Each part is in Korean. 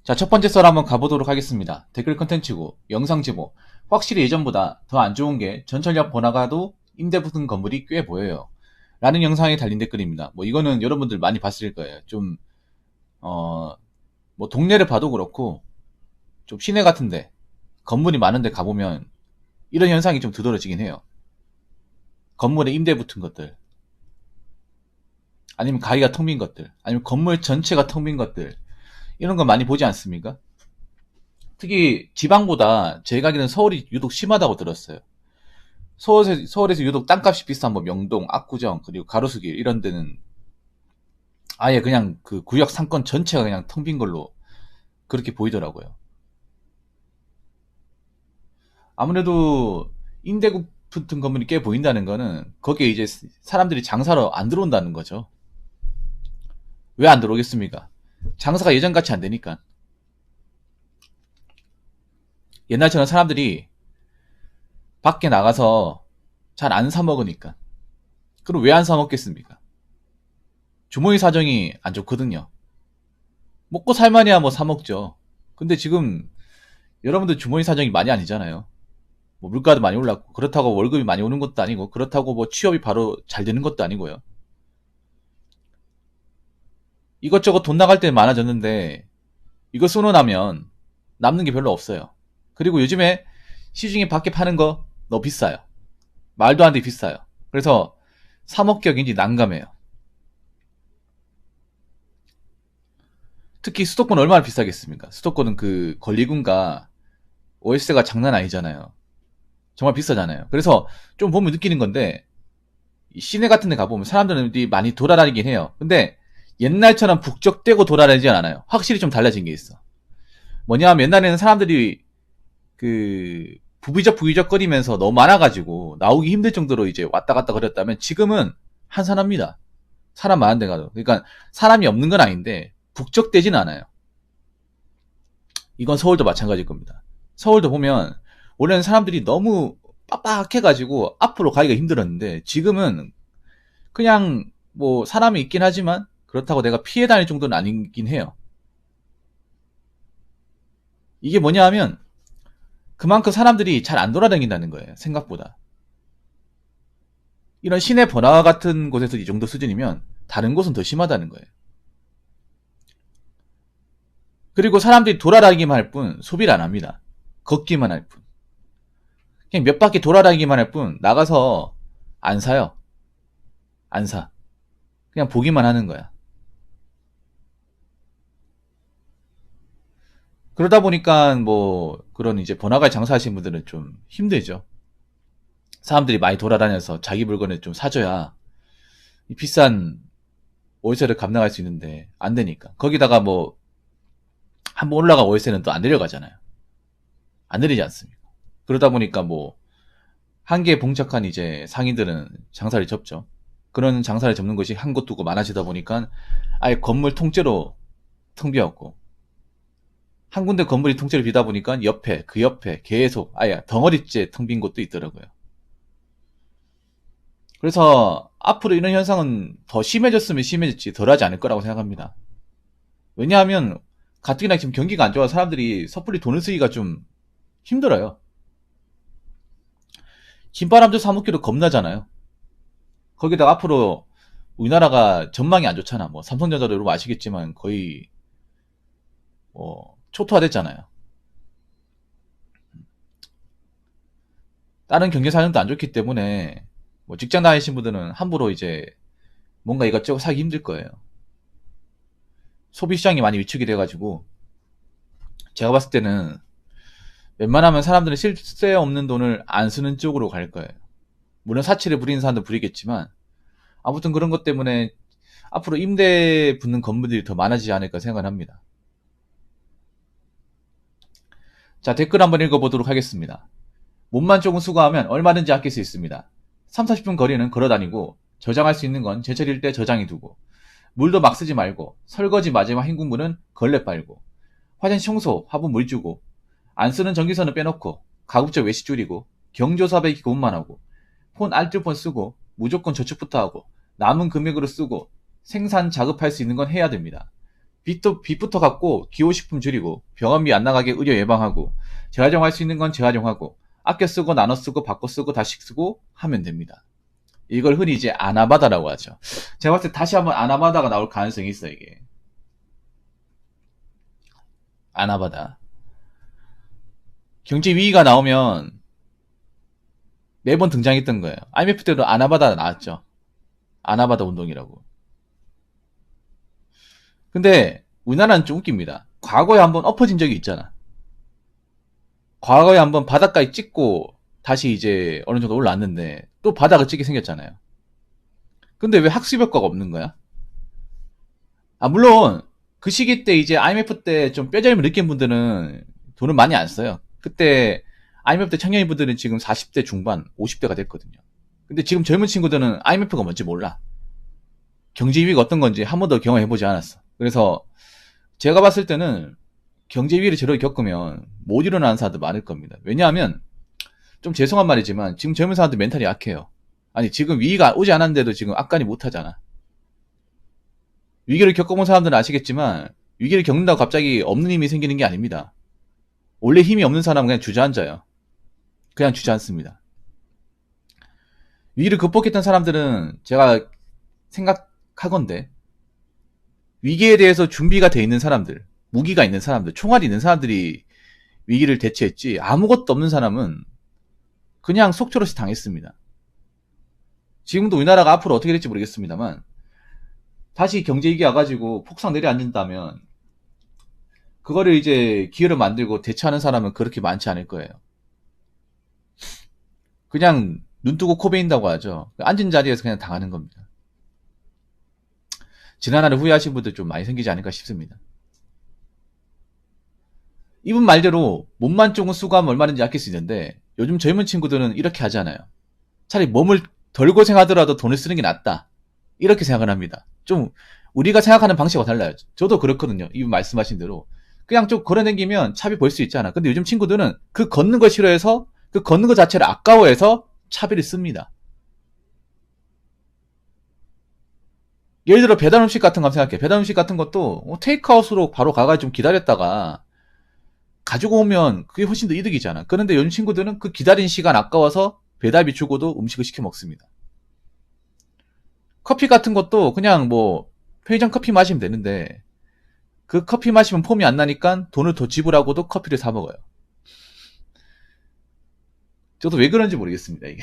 자, 첫 번째 썰 한번 가보도록 하겠습니다. 댓글 컨텐츠고, 영상 제보. 확실히 예전보다 더 안 좋은 게 전철역 번화가도 임대 붙은 건물이 꽤 보여요. 라는 영상에 달린 댓글입니다. 뭐 이거는 여러분들 많이 봤을 거예요. 좀, 뭐 동네를 봐도 그렇고, 좀 시내 같은데, 건물이 많은데 가보면 이런 현상이 좀 두드러지긴 해요. 건물에 임대 붙은 것들, 아니면 가게가 텅 빈 것들, 아니면 건물 전체가 텅 빈 것들, 이런 거 많이 보지 않습니까? 특히 지방보다 제 가기는 서울이 유독 심하다고 들었어요. 서울에서 유독 땅값이 비싼 뭐 명동, 압구정, 그리고 가로수길 이런 데는 아예 그냥 그 구역 상권 전체가 그냥 텅 빈 걸로 그렇게 보이더라고요. 아무래도 임대국 붙은 건물이 꽤 보인다는 거는 거기에 이제 사람들이 장사로 안 들어온다는 거죠. 왜 안 들어오겠습니까? 장사가 예전같이 안 되니까. 옛날처럼 사람들이 밖에 나가서 잘 안 사 먹으니까. 그럼 왜 안 사 먹겠습니까? 주머니 사정이 안 좋거든요. 먹고 살만해야 뭐 사 먹죠. 근데 지금 여러분들 주머니 사정이 많이 아니잖아요. 뭐 물가도 많이 올랐고 그렇다고 월급이 많이 오는 것도 아니고 그렇다고 뭐 취업이 바로 잘 되는 것도 아니고요. 이것저것 돈 나갈 때 많아졌는데 이거 쏘고 나면 남는 게 별로 없어요. 그리고 요즘에 시중에 밖에 파는 거 너무 비싸요. 말도 안 되게 비싸요. 그래서 사 먹기가 난감해요. 특히 수도권 얼마나 비싸겠습니까? 수도권은 그 권리금과 월세가 장난 아니잖아요. 정말 비싸잖아요. 그래서 좀 보면 느끼는 건데 시내 같은 데 가보면 사람들이 많이 돌아다니긴 해요. 근데 옛날처럼 북적대고 돌아다니진 않아요. 확실히 좀 달라진 게 있어. 뭐냐 하면 옛날에는 사람들이 그 부비적 거리면서 너무 많아가지고 나오기 힘들 정도로 이제 왔다 갔다 거렸다면 지금은 한산합니다. 사람 많은 데 가도. 그러니까 사람이 없는 건 아닌데 북적대진 않아요. 이건 서울도 마찬가지일 겁니다. 서울도 보면 원래는 사람들이 너무 빡빡해가지고 앞으로 가기가 힘들었는데 지금은 그냥 뭐 사람이 있긴 하지만 그렇다고 내가 피해 다닐 정도는 아니긴 해요. 이게 뭐냐 하면 그만큼 사람들이 잘 안 돌아다닌다는 거예요. 생각보다. 이런 시내 번화 같은 곳에서 이 정도 수준이면 다른 곳은 더 심하다는 거예요. 그리고 사람들이 돌아다니기만 할 뿐 소비를 안 합니다. 걷기만 할 뿐. 그냥 몇 바퀴 돌아다니기만 할 뿐 나가서 안 사요. 안 사. 그냥 보기만 하는 거야. 그러다 보니까 뭐 그런 이제 번화가에 장사하시는 분들은 좀 힘들죠. 사람들이 많이 돌아다녀서 자기 물건을 좀 사줘야 이 비싼 월세를 감당할 수 있는데 안 되니까. 거기다가 뭐 한번 올라가 월세는 또 안 내려가잖아요. 안 내리지 않습니까? 그러다 보니까 뭐 한계에 봉착한 이제 상인들은 장사를 접죠. 그런 장사를 접는 것이 한 곳 두고 많아지다 보니까 아예 건물 통째로 텅 비었고 한 군데 건물이 통째로 비다 보니까 옆에 그 옆에 계속 아예 덩어리째 텅 빈 곳도 있더라고요. 그래서 앞으로 이런 현상은 더 심해졌으면 심해졌지 덜하지 않을 거라고 생각합니다. 왜냐하면 가뜩이나 지금 경기가 안 좋아 사람들이 섣불리 돈을 쓰기가 좀 힘들어요. 김바람도 사먹기도 겁나잖아요. 거기다가 앞으로 우리나라가 전망이 안 좋잖아. 뭐 삼성전자도 여러분 아시겠지만 거의 뭐 초토화됐잖아요. 다른 경제 사정도 안 좋기 때문에 뭐 직장 다니신 분들은 함부로 이제 뭔가 이것저것 사기 힘들 거예요. 소비 시장이 많이 위축이 돼가지고 제가 봤을 때는 웬만하면 사람들은 실세 없는 돈을 안 쓰는 쪽으로 갈 거예요. 물론 사치를 부리는 사람도 부리겠지만 아무튼 그런 것 때문에 앞으로 임대 붙는 건물들이 더 많아지지 않을까 생각을 합니다. 자, 댓글 한번 읽어보도록 하겠습니다. 몸만 조금 수거하면 얼마든지 아낄 수 있습니다. 3, 40분 거리는 걸어다니고 저장할 수 있는 건 제철일 때 저장해두고 물도 막 쓰지 말고 설거지 마지막 헹군 물은 걸레 빨고 화장실 청소 화분 물 주고 안 쓰는 전기선은 빼놓고 가급적 외식 줄이고 경조사배 기본만 하고 폰 알뜰폰 쓰고 무조건 저축부터 하고 남은 금액으로 쓰고 생산 자급할 수 있는 건 해야 됩니다. 빚부터 갚고 기호식품 줄이고 병원비 안 나가게 의료 예방하고 재활용할 수 있는 건 재활용하고 아껴 쓰고 나눠 쓰고 바꿔 쓰고 다시 쓰고 하면 됩니다. 이걸 흔히 이제 아나바다라고 하죠. 제가 봤을 때 다시 한번 아나바다가 나올 가능성이 있어요, 이게. 아나바다. 경제 위기가 나오면 매번 등장했던 거예요. IMF 때도 아나바다 나왔죠. 아나바다 운동이라고. 근데 우리나라는 좀 웃깁니다. 과거에 한번 엎어진 적이 있잖아. 과거에 한번 바닥까지 찍고 다시 이제 어느 정도 올라왔는데 또 바닥을 찍게 생겼잖아요. 근데 왜 학습 효과가 없는 거야? 물론 그 시기 때 이제 IMF 때 좀 뼈저림을 느낀 분들은 돈을 많이 안 써요. 그때 IMF 때 청년인 분들은 지금 40대 중반, 50대가 됐거든요. 근데 지금 젊은 친구들은 IMF가 뭔지 몰라. 경제 위기가 어떤 건지 한 번도 경험해보지 않았어. 그래서 제가 봤을 때는 경제 위기를 제대로 겪으면 못 일어나는 사람들 많을 겁니다. 왜냐하면 좀 죄송한 말이지만 지금 젊은 사람들 멘탈이 약해요. 아니 지금 위기가 오지 않았는데도 지금 악간이 못하잖아. 위기를 겪어본 사람들은 아시겠지만 위기를 겪는다고 갑자기 없는 힘이 생기는 게 아닙니다. 원래 힘이 없는 사람은 그냥 주저앉아요. 그냥 주저앉습니다. 위기를 극복했던 사람들은 제가 생각하건대 위기에 대해서 준비가 돼 있는 사람들, 무기가 있는 사람들, 총알이 있는 사람들이 위기를 대처했지 아무것도 없는 사람은 그냥 속초로시 당했습니다. 지금도 우리나라가 앞으로 어떻게 될지 모르겠습니다만 다시 경제위기 와가지고 폭삭 내려앉는다면 그거를 이제 기회를 만들고 대처하는 사람은 그렇게 많지 않을 거예요. 그냥 눈 뜨고 코 베인다고 하죠. 앉은 자리에서 그냥 당하는 겁니다. 지난날을 후회하신 분들 좀 많이 생기지 않을까 싶습니다. 이분 말대로 몸만 조금 쓰고 하면 얼마든지 아낄 수 있는데 요즘 젊은 친구들은 이렇게 하잖아요. 차라리 몸을 덜 고생하더라도 돈을 쓰는 게 낫다. 이렇게 생각을 합니다. 좀 우리가 생각하는 방식과 달라요. 저도 그렇거든요. 이분 말씀하신 대로. 그냥 좀 걸어다니면 차비 벌 수 있잖아. 근데 요즘 친구들은 그 걷는 거 싫어해서 그 걷는 거 자체를 아까워해서 차비를 씁니다. 예를 들어 배달 음식 같은 거 생각해. 배달 음식 같은 것도 테이크아웃으로 바로 가가지고 좀 기다렸다가 가지고 오면 그게 훨씬 더 이득이잖아. 그런데 요즘 친구들은 그 기다린 시간 아까워서 배달비 주고도 음식을 시켜 먹습니다. 커피 같은 것도 그냥 뭐 편의점 커피 마시면 되는데 그 커피 마시면 폼이 안 나니까 돈을 더 지불하고도 커피를 사 먹어요. 저도 왜 그런지 모르겠습니다, 이게.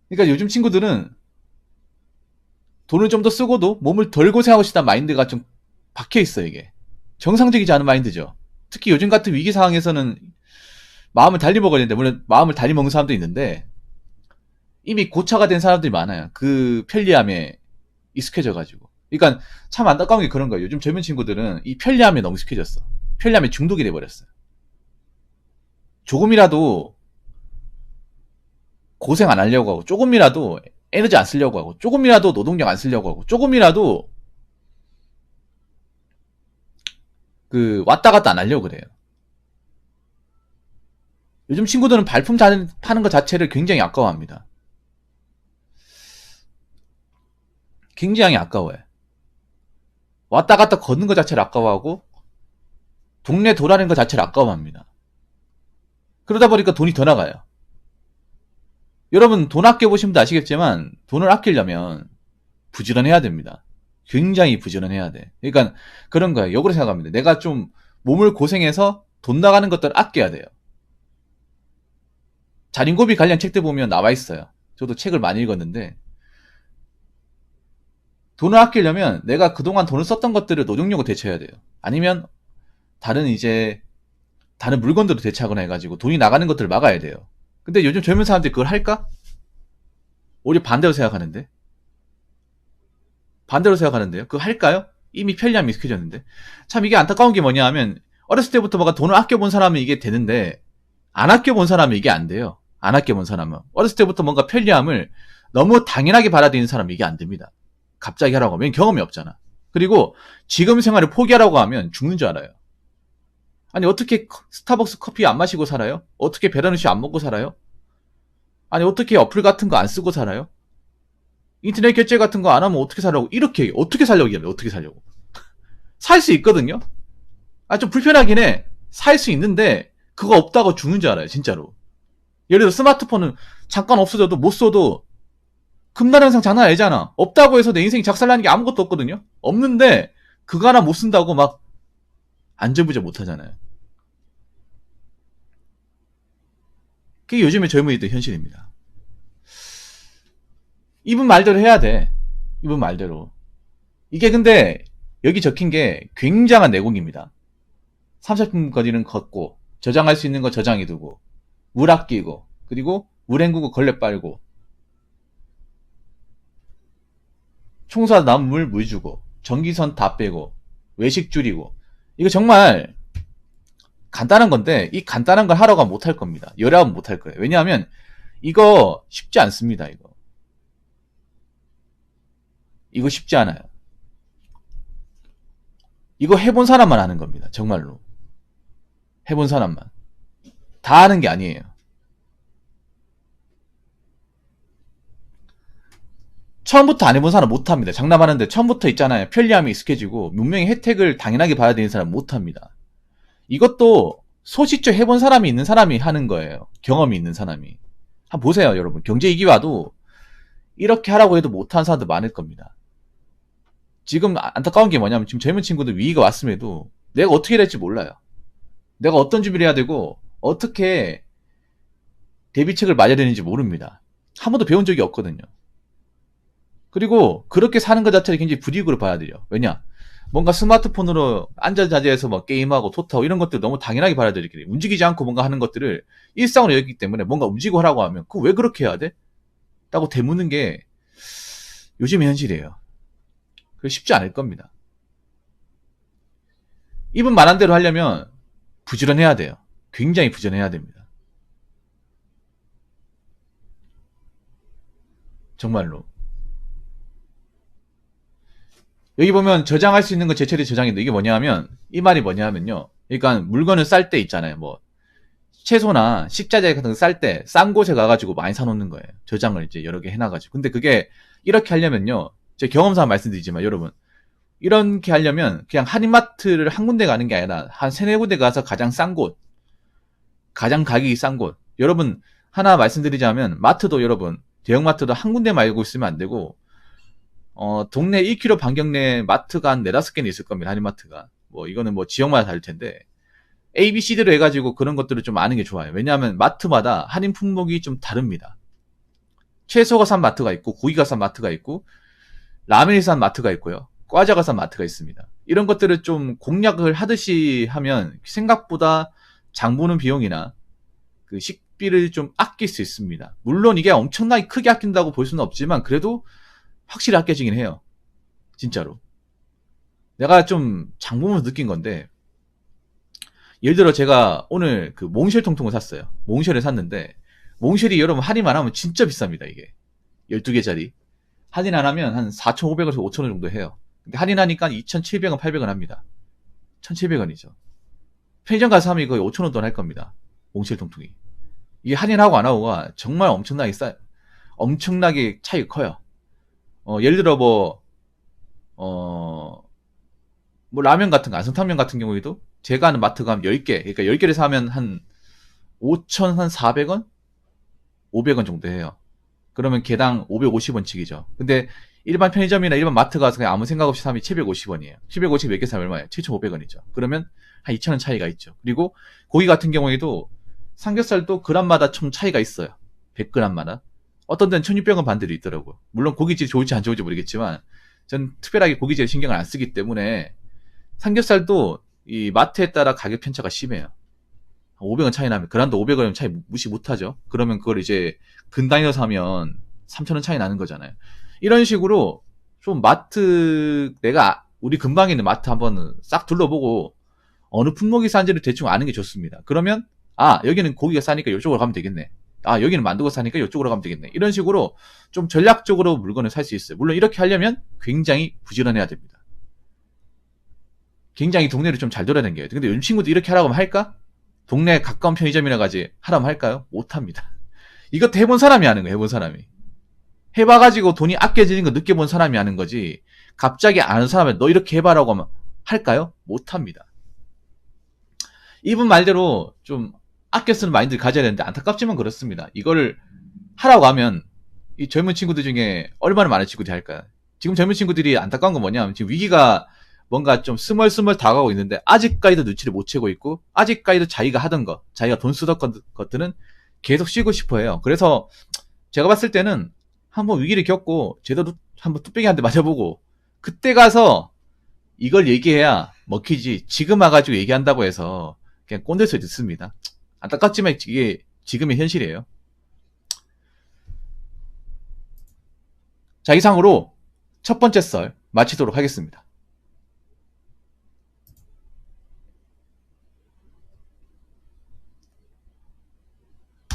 그러니까 요즘 친구들은 돈을 좀 더 쓰고도 몸을 덜 고생하고 싶다는 마인드가 좀 박혀 있어요, 이게. 정상적이지 않은 마인드죠. 특히 요즘 같은 위기 상황에서는 마음을 달리 먹어야 되는데, 물론 마음을 달리 먹는 사람도 있는데, 이미 고차가 된 사람들이 많아요. 그 편리함에 익숙해져가지고. 그러니까 참 안타까운 게 그런 거예요. 요즘 젊은 친구들은 이 편리함에 너무 익숙해졌어. 편리함에 중독이 돼버렸어요. 조금이라도 고생 안 하려고 하고, 조금이라도 에너지 안 쓰려고 하고, 조금이라도 노동력 안 쓰려고 하고, 조금이라도 그 왔다 갔다 안 하려고 그래요. 요즘 친구들은 발품 파는 것 자체를 굉장히 아까워합니다. 굉장히 아까워요. 왔다 갔다 걷는 것 자체를 아까워하고 동네 돌아다니는 것 자체를 아까워합니다. 그러다 보니까 돈이 더 나가요. 여러분 돈 아껴보신 분도 아시겠지만 돈을 아끼려면 부지런해야 됩니다. 굉장히 부지런해야 돼. 그러니까 그런 거예요. 역으로 생각합니다. 내가 좀 몸을 고생해서 돈 나가는 것들을 아껴야 돼요. 자린고비 관련 책들 보면 나와 있어요. 저도 책을 많이 읽었는데 돈을 아끼려면 내가 그동안 돈을 썼던 것들을 노동력으로 대체해야 돼요. 아니면 다른 물건들로 대체하거나 해가지고 돈이 나가는 것들을 막아야 돼요. 근데 요즘 젊은 사람들이 그걸 할까? 오히려 반대로 생각하는데. 반대로 생각하는데요. 그거 할까요? 이미 편리함이 익숙해졌는데. 참 이게 안타까운 게 뭐냐 하면 어렸을 때부터 뭔가 돈을 아껴본 사람은 이게 되는데 안 아껴본 사람은 이게 안 돼요. 안 아껴본 사람은. 어렸을 때부터 뭔가 편리함을 너무 당연하게 받아들이는 사람은 이게 안 됩니다. 갑자기 하라고 하면 경험이 없잖아. 그리고 지금 생활을 포기하라고 하면 죽는 줄 알아요. 아니 어떻게 스타벅스 커피 안 마시고 살아요? 어떻게 배달 음식 안 먹고 살아요? 아니 어떻게 어플 같은 거 안 쓰고 살아요? 인터넷 결제 같은 거 안 하면 어떻게 살려고, 이렇게, 어떻게 살려고 얘기하면 어떻게 살려고. 살 수 있거든요? 좀 불편하긴 해. 살 수 있는데, 그거 없다고 죽는 줄 알아요, 진짜로. 예를 들어 스마트폰은 잠깐 없어져도 못 써도 금날 현상 장난 아니잖아. 없다고 해서 내 인생이 작살나는 게 아무것도 없거든요? 없는데, 그거 하나 못 쓴다고 막, 안절부절 못 하잖아요. 그게 요즘의 젊은이들 현실입니다. 이분 말대로 해야 돼. 이분 말대로. 이게 근데 여기 적힌 게 굉장한 내공입니다. 30분 거리는 걷고 저장할 수 있는 거 저장해두고 물 아끼고 그리고 물 헹구고 걸레 빨고 청소하다 남은 물 주고 전기선 다 빼고 외식 줄이고 이거 정말 간단한 건데 이 간단한 걸 하러가 못할 겁니다. 열하면 못할 거예요. 왜냐하면 이거 쉽지 않습니다. 이거 쉽지 않아요. 이거 해본 사람만 하는 겁니다. 정말로. 해본 사람만. 다 하는 게 아니에요. 처음부터 안 해본 사람 못합니다. 장담하는데 처음부터 있잖아요. 편리함이 익숙해지고 문명의 혜택을 당연하게 봐야 되는 사람 못합니다. 이것도 소식적 해본 사람이 있는 사람이 하는 거예요. 경험이 있는 사람이. 한번 보세요, 여러분. 경제 위기 와도 이렇게 하라고 해도 못하는 사람들 많을 겁니다. 지금 안타까운 게 뭐냐면 지금 젊은 친구들 위기가 왔음에도 내가 어떻게 해야 될지 몰라요. 내가 어떤 준비를 해야 되고 어떻게 대비책을 맞아야 되는지 모릅니다. 한 번도 배운 적이 없거든요. 그리고 그렇게 사는 것 자체를 굉장히 불이익으로 봐야 돼요. 왜냐? 뭔가 스마트폰으로 앉아자리에서 뭐 게임하고 토트하고 이런 것들 너무 당연하게 받아들이기 움직이지 않고 뭔가 하는 것들을 일상으로 여기기 때문에 뭔가 움직이고 하라고 하면 그거 왜 그렇게 해야 돼? 라고 되묻는 게 요즘의 현실이에요. 쉽지 않을 겁니다. 이분 말한 대로 하려면 부지런해야 돼요. 굉장히 부지런해야 됩니다. 정말로. 여기 보면 저장할 수 있는 거 제철에 저장인데 이게 뭐냐면 이 말이 뭐냐면요. 그러니까 물건을 쌀 때 있잖아요. 뭐 채소나 식자재 같은 거 쌀 때 싼 곳에 가가지고 많이 사놓는 거예요. 저장을 이제 여러 개 해놔가지고. 근데 그게 이렇게 하려면요. 제 경험상 말씀드리지만 여러분 이렇게 하려면 그냥 한인마트를 한 군데 가는 게 아니라 한 세네 군데 가서 가장 싼 곳, 가장 가격이 싼 곳. 여러분 하나 말씀드리자면 마트도 여러분 대형마트도 한 군데 말고 있으면 안 되고 동네 1km 반경 내에 마트가 한 4-5개는 있을 겁니다. 한인마트가. 뭐 이거는 뭐 지역마다 다를 텐데 A, B, C대로 해가지고 그런 것들을 좀 아는 게 좋아요. 왜냐하면 마트마다 할인 품목이 좀 다릅니다. 채소가 싼 마트가 있고 고기가 싼 마트가 있고 라면이 싼 마트가 있고요. 과자가 싼 마트가 있습니다. 이런 것들을 좀 공략을 하듯이 하면 생각보다 장 보는 비용이나 그 식비를 좀 아낄 수 있습니다. 물론 이게 엄청나게 크게 아낀다고 볼 수는 없지만 그래도 확실히 아껴지긴 해요. 진짜로. 내가 좀 장 보면서 느낀 건데 예를 들어 제가 오늘 그 몽쉘 통통을 샀어요. 몽쉘을 샀는데 몽쉘이 여러분 할인 안 하면 진짜 비쌉니다. 이게 12개짜리 할인 안 하면 한 4,500원에서 5,000원 정도 해요. 근데 할인하니까 2,700원, 800원 합니다. 1,700원이죠. 편의점 가서 하면 거의 5,000원 돈 할 겁니다. 몽쉘 통통이. 이게 할인하고 안 하고가 정말 엄청나게 엄청나게 차이가 커요. 예를 들어 뭐 라면 같은 거, 안성탕면 같은 경우에도 제가 아는 마트가 한 10개, 그러니까 10개를 사면 한 5,400원? 500원 정도 해요. 그러면 개당 550원씩이죠. 근데 일반 편의점이나 일반 마트 가서 그냥 아무 생각 없이 사면 750원이에요. 750 몇 개 사면 얼마예요? 7,500원이죠. 그러면 한 2,000원 차이가 있죠. 그리고 고기 같은 경우에도 삼겹살도 그람마다 좀 차이가 있어요. 100g마다. 어떤 데는 1,600원 반대로 있더라고요. 물론 고깃집이 좋을지 안 좋을지 모르겠지만 전 특별하게 고깃집에 신경을 안 쓰기 때문에 삼겹살도 이 마트에 따라 가격 편차가 심해요. 500원 차이 나면 그란도 500원 차이 무시 못하죠. 그러면 그걸 이제 근단위로 사면 3,000원 차이 나는 거잖아요. 이런 식으로 좀 마트 내가 우리 근방에 있는 마트 한번 싹 둘러보고 어느 품목이 싼지를 대충 아는 게 좋습니다. 그러면 여기는 고기가 싸니까 이쪽으로 가면 되겠네. 여기는 만두가 싸니까 이쪽으로 가면 되겠네. 이런 식으로 좀 전략적으로 물건을 살 수 있어요. 물론 이렇게 하려면 굉장히 부지런해야 됩니다. 굉장히 동네를 좀 잘 돌아다녀야 돼요. 근데 요즘 친구들 이렇게 하라고 하면 할까? 동네 가까운 편의점이나 가지 하라면 할까요? 못합니다. 이것도 해본 사람이 하는 거예요. 해본 사람이. 해봐가지고 돈이 아껴지는 거 느껴본 사람이 하는 거지, 갑자기 아는 사람한테 너 이렇게 해봐라고 하면 할까요? 못합니다. 이분 말대로 좀 아껴 쓰는 마인드를 가져야 되는데 안타깝지만 그렇습니다. 이거를 하라고 하면 이 젊은 친구들 중에 얼마나 많은 친구들이 할까요? 지금 젊은 친구들이 안타까운 건 뭐냐면 지금 위기가 뭔가 좀 스멀스멀 다가오고 있는데 아직까지도 눈치를 못 채고 있고 아직까지도 자기가 하던 것, 자기가 돈 쓰던 것들은 계속 쉬고 싶어 해요. 그래서 제가 봤을 때는 한번 위기를 겪고 제대로 한번 뚝배기 한 대 맞아보고 그때 가서 이걸 얘기해야 먹히지, 지금 와가지고 얘기한다고 해서 그냥 꼰대 소리 듣습니다. 안타깝지만 이게 지금의 현실이에요. 자, 이상으로 첫 번째 썰 마치도록 하겠습니다.